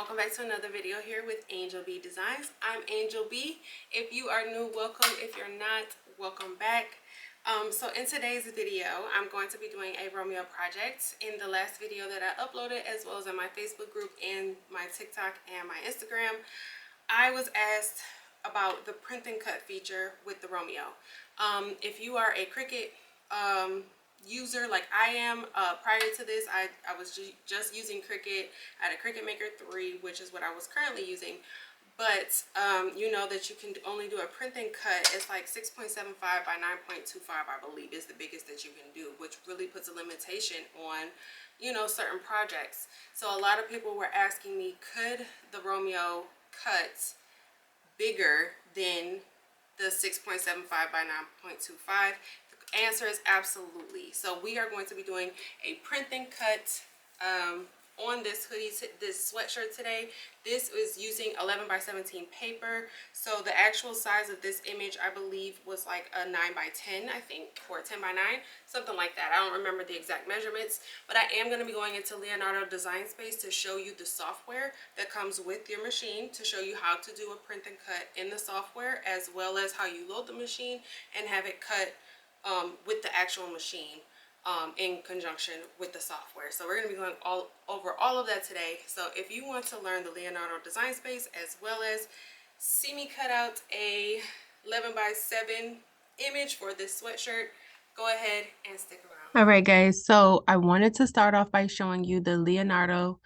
welcome back to another video here with Angel B Designs. I'm Angel B. If you are new, welcome. If you're not, welcome back. So in today's video, I'm going to be doing a Romeo project. In the last video that I uploaded, as well as in my Facebook group and my TikTok and my Instagram, I was asked about the print and cut feature with the Romeo. If you are a Cricut user like I am, prior to this I was just using Cricut. I had a Cricut Maker 3, which is what I was currently using, but you know that you can only do a print and cut. It's like 6.75 by 9.25, I believe, is the biggest that you can do, which really puts a limitation on, you know, certain projects. So a lot of people were asking me, could the Romeo cut bigger than the 6.75 by 9.25? The answer is absolutely. So we are going to be doing a print and cut on this hoodie, this sweatshirt today. This is using 11 by 17 paper. So the actual size of this image, I believe, was like a 9 by 10, I think, or 10 by 9, something like that. I don't remember the exact measurements, but I am going to be going into Leonardo Design Space to show you the software that comes with your machine, to show you how to do a print and cut in the software, as well as how you load the machine and have it cut with the actual machine in conjunction with the software. So we're going to be going over all of that today. So if you want to learn the Leonardo Design Space, as well as see me cut out a 11 by 7 image for this sweatshirt, go ahead and stick around. All right, guys, so I wanted to start off by showing you the Leonardo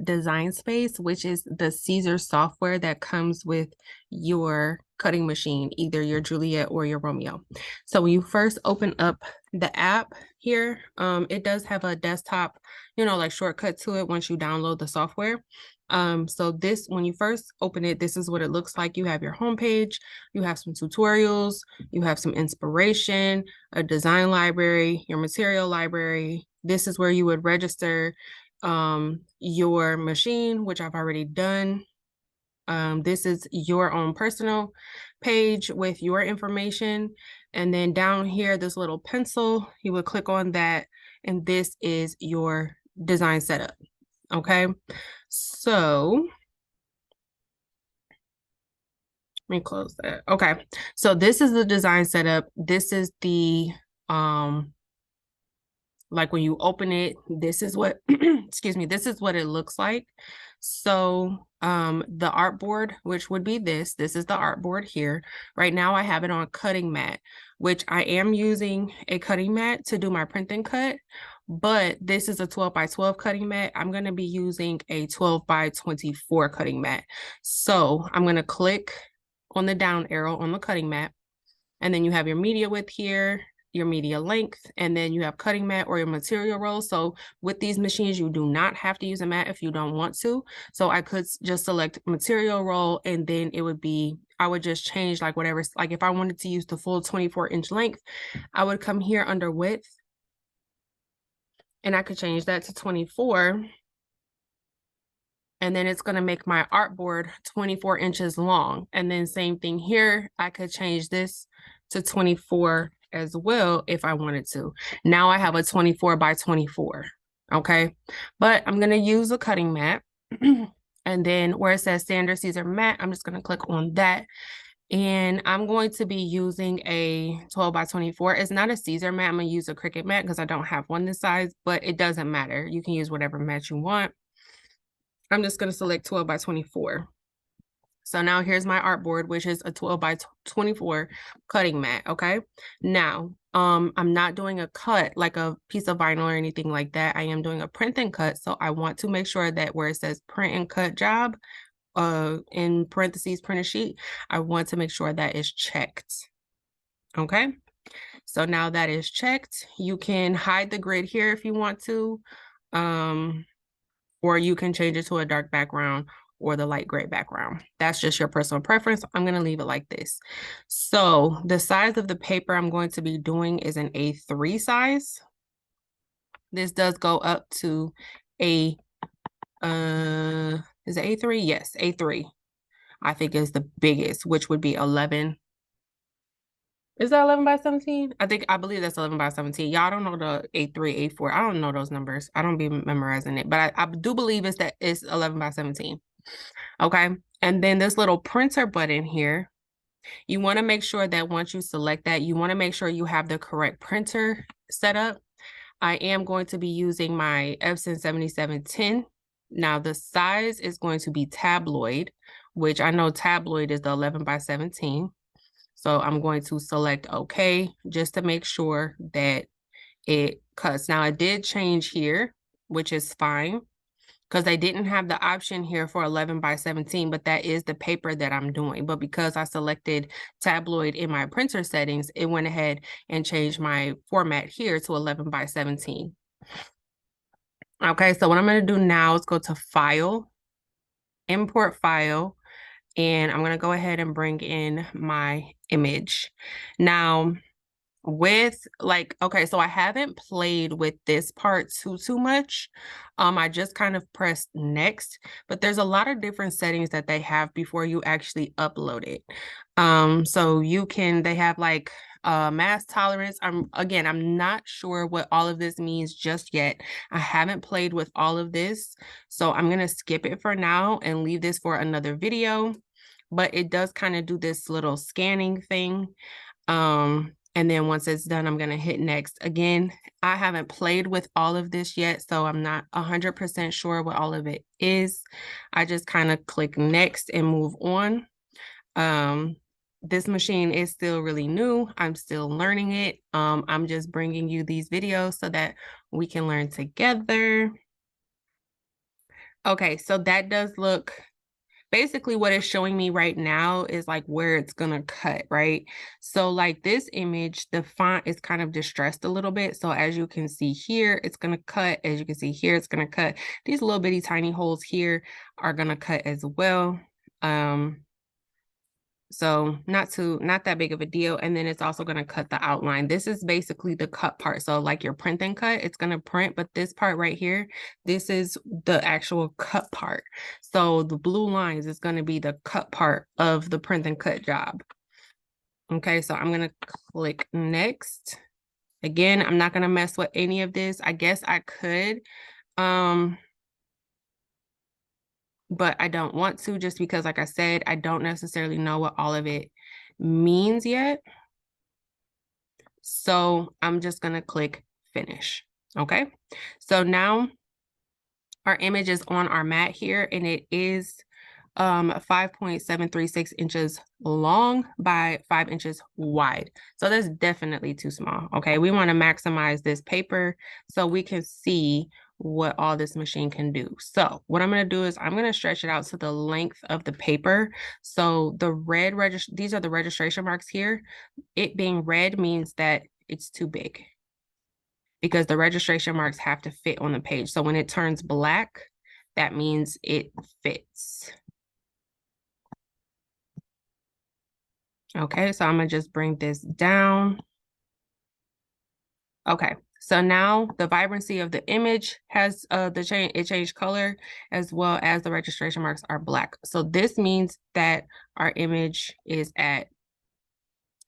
Design Space, which is the Caesar software that comes with your cutting machine, either your Juliet or your Romeo. So when you first open up the app here, it does have a desktop, you know, like shortcut to it once you download the software. So this, when you first open it, this is what it looks like. You have your homepage, you have some tutorials, you have some inspiration, a design library, your material library. This is where you would register your machine, which I've already done. This is your own personal page with your information. And then down here, this little pencil, you would click on that, and this is your design setup. Okay, so let me close that. Okay, so this is the design setup. This is the like when you open it, this is what excuse me, this is what it looks like. So the artboard, which would be this is the artboard here. Right now I have it on cutting mat, which I am using a cutting mat to do my print and cut, but this is a 12 by 12 cutting mat. I'm going to be using a 12 by 24 cutting mat. So I'm going to click on the down arrow on the cutting mat, and then you have your media width here, your media length, and then you have cutting mat or your material roll. So with these machines, you do not have to use a mat if you don't want to. So I could just select material roll, and then it would be, I would just change like whatever, like if I wanted to use the full 24-inch length, I would come here under width, and I could change that to 24. And then it's going to make my artboard 24 inches long. And then same thing here, I could change this to 24 as well if I wanted to. Now I have a 24 by 24. Okay, but I'm going to use a cutting mat. And then where it says standard Caesar mat, I'm just going to click on that. And I'm going to be using a 12 by 24. It's not a Caesar mat. I'm going to use a Cricut mat because I don't have one this size, but it doesn't matter. You can use whatever mat you want. I'm just going to select 12 by 24. So now here's my artboard, which is a 12 by 24 cutting mat. Okay. Now, I'm not doing a cut like a piece of vinyl or anything like that. I am doing a print and cut. So I want to make sure that where it says print and cut job, in parentheses, print a sheet, I want to make sure that is checked. Okay. So now that is checked, you can hide the grid here if you want to, or you can change it to a dark background or the light gray background. That's just your personal preference. I'm going to leave it like this. So the size of the paper I'm going to be doing is an A3 size. This does go up to a, is it A3? Yes, A3. I think is the biggest, which would be 11 Is that 11 by 17? I believe that's 11 by 17. Y'all don't know the A3, A4. I don't know those numbers. I don't be memorizing it, but I do believe it's 11 by 17. Okay. And then this little printer button here, you want to make sure that once you select that, you want to make sure you have the correct printer set up. I am going to be using my Epson 7710. Now the size is going to be tabloid, which I know tabloid is the 11 by 17. So I'm going to select OK just to make sure that it cuts. Now I did change here, which is fine because they didn't have the option here for 11 by 17, but that is the paper that I'm doing. But because I selected tabloid in my printer settings, it went ahead and changed my format here to 11 by 17. Okay, so what I'm going to do now is go to File, Import File, and I'm going to go ahead and bring in my image. Now, okay, so I haven't played with this part too much. I just kind of pressed next, but there's a lot of different settings that they have before you actually upload it. So they have like mass tolerance. I'm not sure what all of this means just yet. I haven't played with all of this, so I'm gonna skip it for now and leave this for another video. But it does kind of do this little scanning thing. And then once it's done, I'm going to hit next. Again, I haven't played with all of this yet, so I'm not 100% sure what all of it is. I just kind of click next and move on. This machine is still really new. I'm still learning it. I'm just bringing you these videos so that we can learn together. Okay, so that does look... Basically what it's showing me right now is like where it's gonna cut, right? So like this image, the font is kind of distressed a little bit. So as you can see here, it's gonna cut. As you can see here, it's gonna cut. These little bitty tiny holes here are gonna cut as well. So not that big of a deal. And then it's also going to cut the outline. This is basically the cut part. So like your print and cut, it's going to print, but this part right here, this is the actual cut part. So the blue lines is going to be the cut part of the print and cut job. Okay, so I'm going to click next. Again, I'm not going to mess with any of this. I guess I could, but I don't want to, just because, like I said, I don't necessarily know what all of it means yet. So I'm just going to click finish. Okay, so now our image is on our mat here, and it is 5.736 inches long by 5 inches wide. So that's definitely too small. Okay, we want to maximize this paper so we can see what all this machine can do. So what I'm going to do is I'm going to stretch it out to the length of the paper. So the red these are the registration marks here. It being red means that it's too big, because the registration marks have to fit on the page. So when it turns black, that means it fits. Okay, so I'm gonna just bring this down. Okay, so now the vibrancy of the image has it changed color, as well as the registration marks are black. So this means that our image is at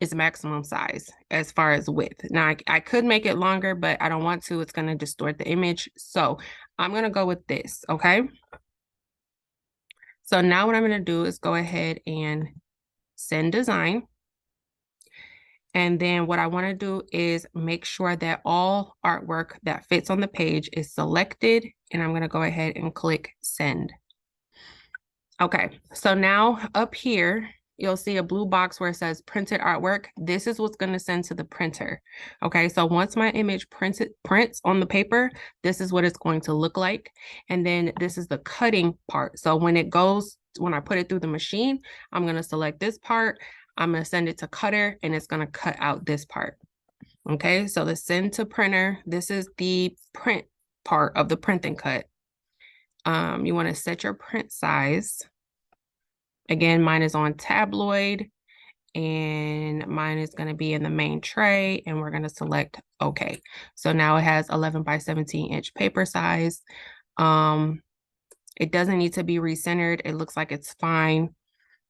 its maximum size as far as width. Now I could make it longer, but I don't want to. It's gonna distort the image. So I'm gonna go with this, okay? So now what I'm gonna do is go ahead and send design. And then what I want to do is make sure that all artwork that fits on the page is selected. And I'm going to go ahead and click send. Okay, so now up here, you'll see a blue box where it says printed artwork. This is what's going to send to the printer. Okay, so once my image prints on the paper, this is what it's going to look like. And then this is the cutting part. So when I put it through the machine, I'm going to select this part. I'm going to send it to cutter, and it's going to cut out this part. Okay, so the send to printer, this is the print part of the print and cut. You want to set your print size. Again, mine is on tabloid, and mine is going to be in the main tray, and we're going to select OK. So now it has 11 by 17 inch paper size. It doesn't need to be recentered. It looks like it's fine.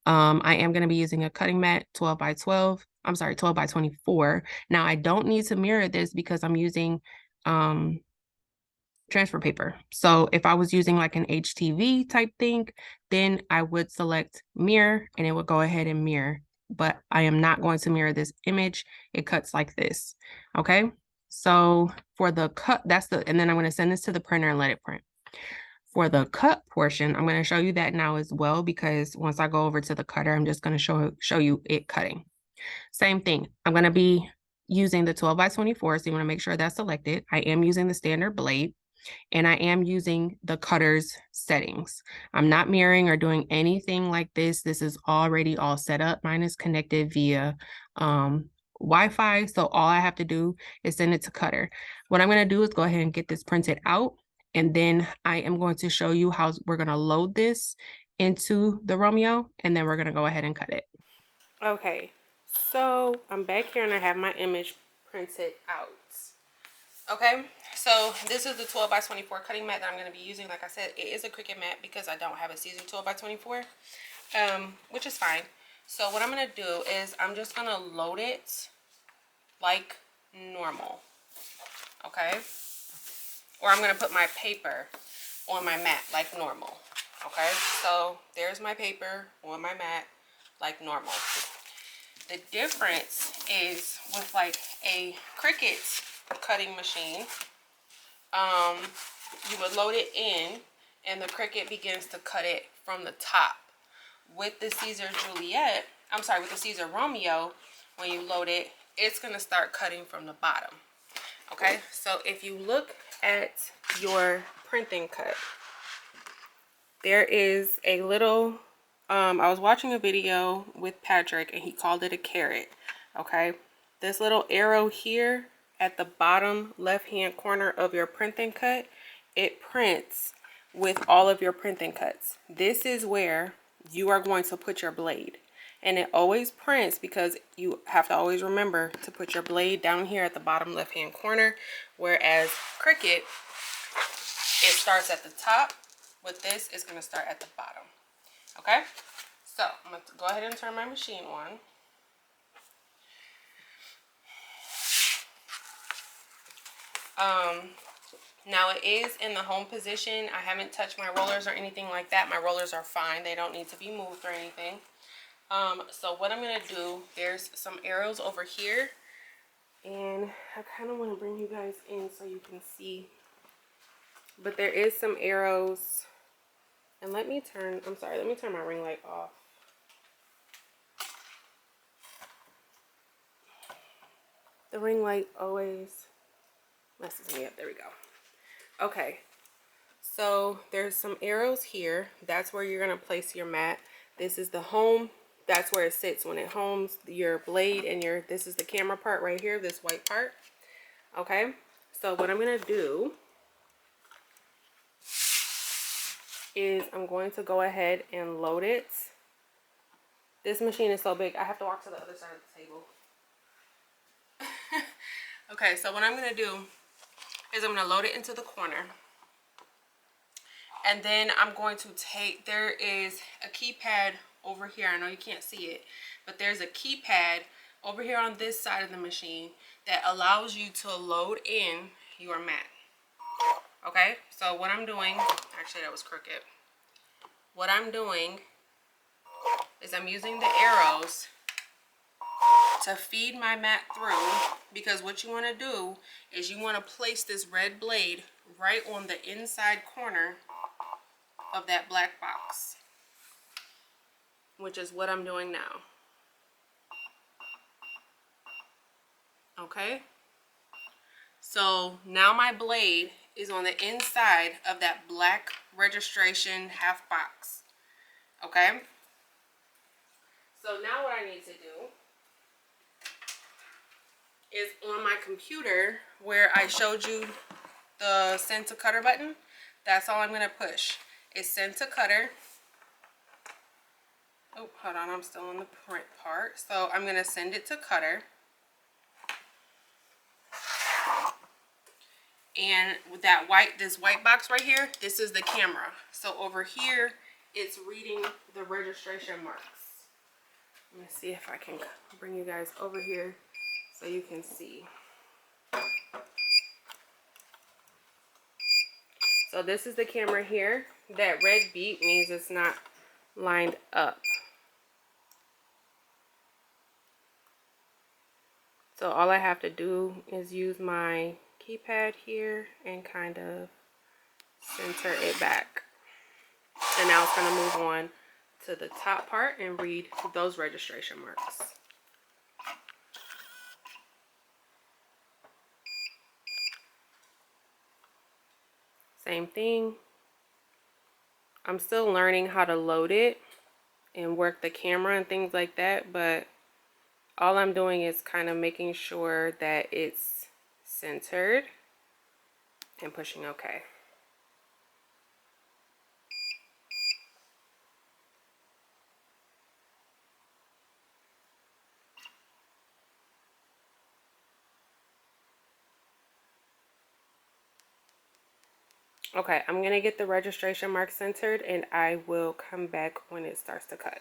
I am going to be using a cutting mat 12 by 12. I'm sorry, 12 by 24. Now I don't need to mirror this because I'm using transfer paper. So if I was using like an HTV type thing, then I would select mirror and it would go ahead and mirror. But I am not going to mirror this image. It cuts like this. Okay. So for the cut, and then I'm going to send this to the printer and let it print. For the cut portion, I'm going to show you that now as well, because once I go over to the cutter, I'm just going to show you it cutting. Same thing. I'm going to be using the 12 by 24. So you want to make sure that's selected. I am using the standard blade. And I am using the cutter's settings. I'm not mirroring or doing anything like this. This is already all set up. Mine is connected via Wi-Fi. So all I have to do is send it to cutter. What I'm going to do is go ahead and get this printed out. And then I am going to show you how we're going to load this into the Romeo. And then we're going to go ahead and cut it. Okay, so I'm back here and I have my image printed out. Okay, so this is the 12 by 24 cutting mat that I'm going to be using. Like I said, it is a Cricut mat because I don't have a Caesar 12 by 24, which is fine. So what I'm going to do is I'm just going to load it like normal, okay? Or I'm going to put my paper on my mat like normal, okay? So there's my paper on my mat like normal. The difference is with like a Cricut cutting machine, you would load it in and the Cricut begins to cut it from the top. With the Caesar Juliet, I'm sorry, with the Caesar Romeo, when you load it, it's going to start cutting from the bottom. Okay, so if you look at your printing cut, there is a little, I was watching a video with Patrick and he called it a carrot. Okay, this little arrow here at the bottom left hand corner of your printing cut, it prints with all of your printing cuts. This is where you are going to put your blade, and it always prints because you have to always remember to put your blade down here at the bottom left hand corner, whereas Cricut, it starts at the top. With this, it's going to start at the bottom. Okay, so I'm going to go ahead and turn my machine on. Now it is in the home position. I haven't touched my rollers or anything like that. My rollers are fine. They don't need to be moved or anything. So what I'm going to do, there's some arrows over here. And I kind of want to bring you guys in so you can see. But there is some arrows. And let me turn my ring light off. The ring light always messes me up. There we go. Okay, so there's some arrows here. That's where you're going to place your mat. This is the home. That's where it sits when it homes your blade, and this is the camera part right here, this white part. Okay, so what I'm going to do is I'm going to go ahead and load it. This machine is so big, I have to walk to the other side of the table. Okay, so what I'm going to do is I'm going to load it into the corner. And then I'm going to there is a keypad over here. I know you can't see it, but there's a keypad over here on this side of the machine that allows you to load in your mat. Okay, so what I'm doing, actually that was crooked. What I'm doing is I'm using the arrows to feed my mat through, because what you want to do is you want to place this red blade right on the inside corner of that black box, which is what I'm doing now. Okay, so now my blade is on the inside of that black registration half box. Okay, so now what I need to do is on my computer where I showed you the send to cutter button. That's all I'm going to push. It's send to cutter. Oh, hold on, I'm still on the print part. So I'm going to send it to cutter. And with that this white box right here, this is the camera. So over here, it's reading the registration marks. Let me see if I can bring you guys over here so you can see. So this is the camera here. That red beep means it's not lined up. So all I have to do is use my keypad here and kind of center it back. And now it's going to move on to the top part and read those registration marks. Same thing. I'm still learning how to load it and work the camera and things like that, but all I'm doing is kind of making sure that it's centered and pushing OK. Okay, I'm going to get the registration mark centered and I will come back when it starts to cut.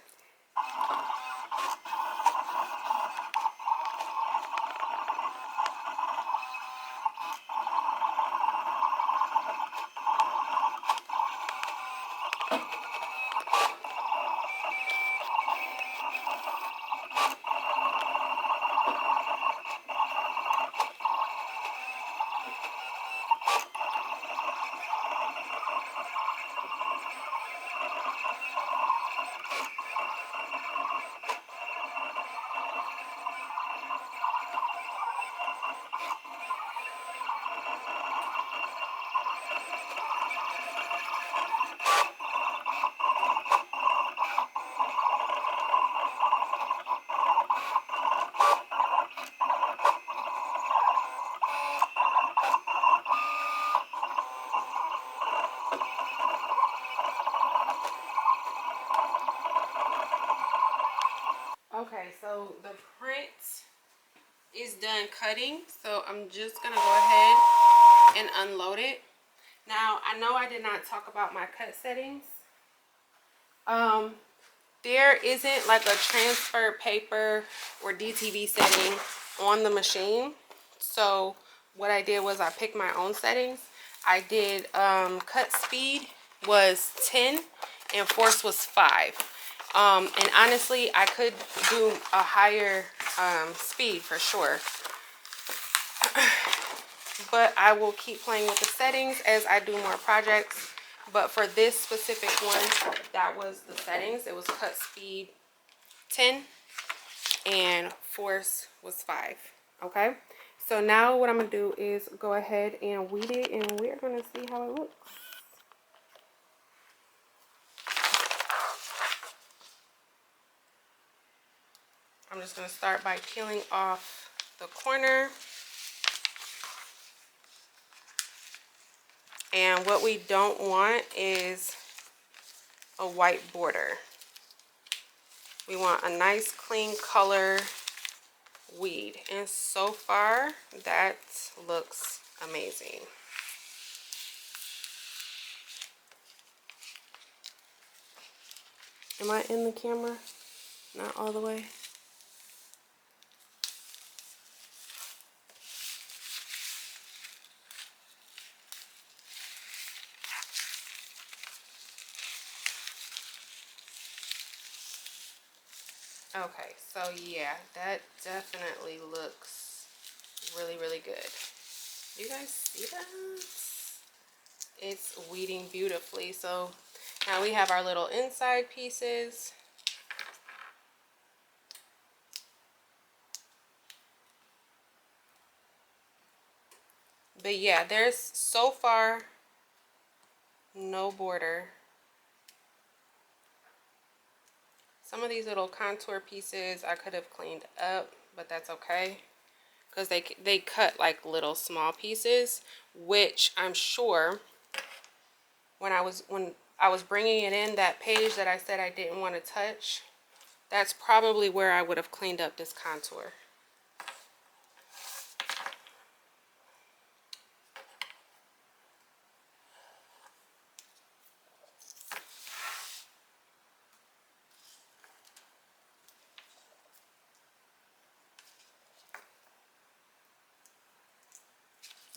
Okay, so the print is done cutting, so I'm just gonna go ahead and unload it. Now, I know I did not talk about my cut settings. There isn't like a transfer paper or DTV setting on the machine. So what I did was I picked my own settings. I did cut speed was 10 and force was 5. And honestly, I could do a higher speed for sure. But I will keep playing with the settings as I do more projects. But for this specific one, that was the settings. It was cut speed 10 and force was 5. Okay, so now what I'm gonna do is go ahead and weed it and we're gonna see how it looks. I'm just gonna start by peeling off the corner. And what we don't want is a white border. We want a nice clean color weed. And so far, that looks amazing. Am I in the camera? Not all the way. Okay, so yeah, that definitely looks really, really good. You guys see that? It's weeding beautifully. So now we have our little inside pieces. But yeah, there's so far no border. Some of these little contour pieces I could have cleaned up, but that's okay. Because they cut like little small pieces, which I'm sure when I was bringing it in, that page that I said I didn't want to touch, that's probably where I would have cleaned up this contour.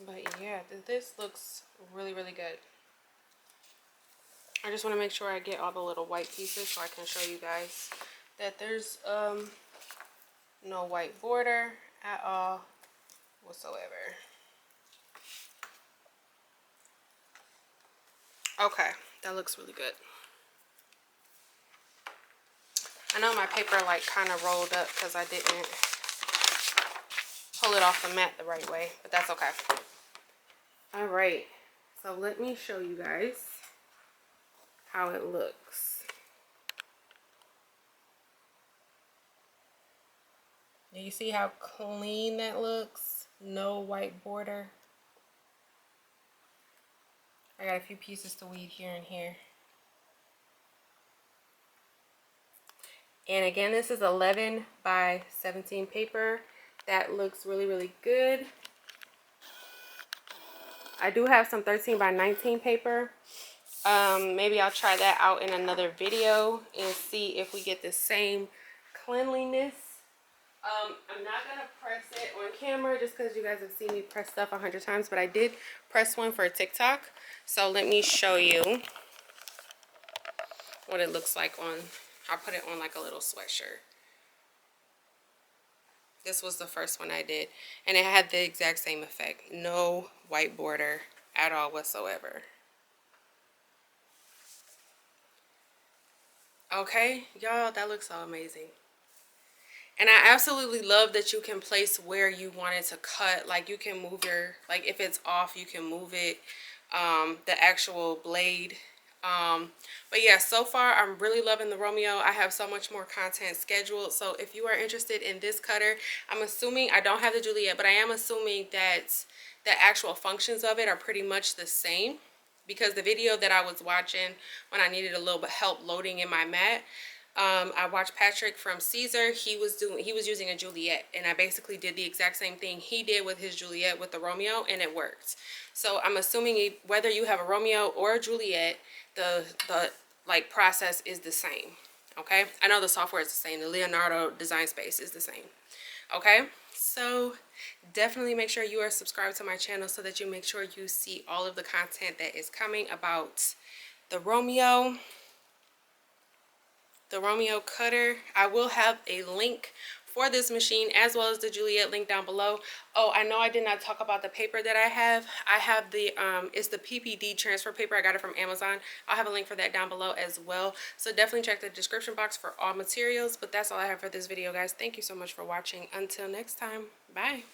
But yeah, this looks really, really good. I just want to make sure I get all the little white pieces so I can show you guys that there's no white border at all whatsoever. Okay, that looks really good. I know my paper like kind of rolled up because I didn't pull it off the mat the right way, but that's okay. All right, so let me show you guys how it looks. Do you see how clean that looks? No white border. I got a few pieces to weed here and here. And again, this is 11 by 17 paper. That looks really, really good. I do have some 13 by 19 paper. Maybe I'll try that out in another video and see if we get the same cleanliness. I'm not gonna press it on camera just because you guys have seen me press stuff 100 times, but I did press one for TikTok. So let me show you what it looks like on. I put it on like a little sweatshirt. This was the first one I did, and it had the exact same effect. No white border at all whatsoever. Okay, y'all, that looks so amazing. And I absolutely love that you can place where you want it to cut. Like you can move your, like if it's off, you can move it, the actual blade. But yeah, so far I'm really loving the Romeo. I have so much more content scheduled. So if you are interested in this cutter, I'm assuming, I don't have the Juliet, but I am assuming that the actual functions of it are pretty much the same, because the video that I was watching when I needed a little bit help loading in my mat, I watched Patrick from Caesar. He was using a Juliet, and I basically did the exact same thing he did with his Juliet with the Romeo, and it worked. So I'm assuming whether you have a Romeo or a Juliet, the like process is the same. Okay, I know the software is the same. The Leonardo design space is the same. Okay, so definitely make sure you are subscribed to my channel so that you make sure you see all of the content that is coming about the Romeo cutter. I will have a link for this machine as well as the Juliet link down below. Oh, I know I did not talk about the paper that I have. I have the it's the PPD transfer paper. I got it from Amazon. I'll have a link for that down below as well. So definitely check the description box for all materials. But that's all I have for this video, guys. Thank you so much for watching. Until next time, bye.